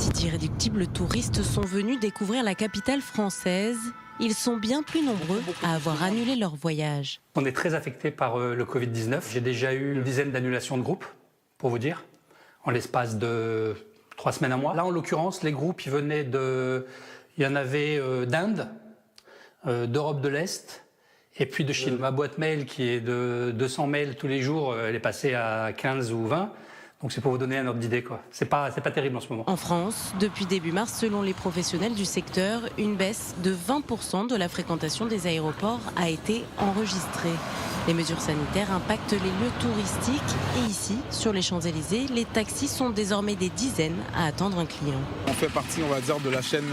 d'irréductibles touristes sont venus découvrir la capitale française. Ils sont bien plus nombreux à avoir annulé leur voyage. On est très affecté par le Covid-19. J'ai déjà eu une dizaine d'annulations de groupes, pour vous dire, en l'espace de 3 semaines à mois. Là, en l'occurrence, les groupes, ils venaient de... Il y en avait d'Inde, d'Europe de l'Est, et puis de Chine. Ma boîte mail, qui est de 200 mails tous les jours, elle est passée à 15 ou 20. Donc c'est pour vous donner un ordre d'idée, quoi. C'est pas terrible en ce moment. En France, depuis début mars, selon les professionnels du secteur, une baisse de 20% de la fréquentation des aéroports a été enregistrée. Les mesures sanitaires impactent les lieux touristiques et ici, sur les Champs-Élysées, les taxis sont désormais des dizaines à attendre un client. On fait partie, on va dire, de la chaîne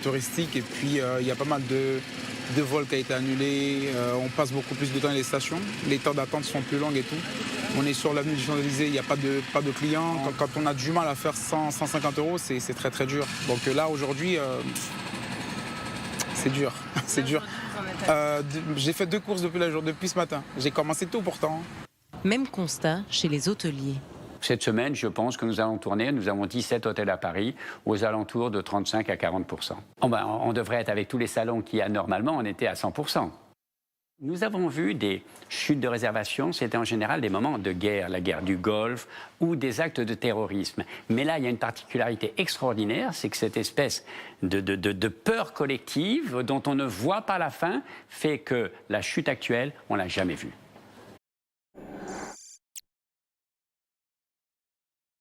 touristique et puis il y a pas mal de vols qui ont été annulés. On passe beaucoup plus de temps dans les stations. Les temps d'attente sont plus longs et tout. On est sur l'avenue du Champs-Élysées, il n'y a pas de clients. Quand on a du mal à faire 150 euros, c'est très très dur. Donc là, aujourd'hui, c'est dur. C'est dur. J'ai fait 2 courses depuis ce matin. J'ai commencé tôt pourtant. Même constat chez les hôteliers. Cette semaine, je pense que nous allons tourner, nous avons 17 hôtels à Paris, aux alentours de 35 à 40%. On devrait être avec tous les salons qu'il y a normalement, on était à 100%. Nous avons vu des chutes de réservation, c'était en général des moments de guerre, la guerre du Golfe ou des actes de terrorisme. Mais là, il y a une particularité extraordinaire, c'est que cette espèce de peur collective dont on ne voit pas la fin fait que la chute actuelle, on ne l'a jamais vue.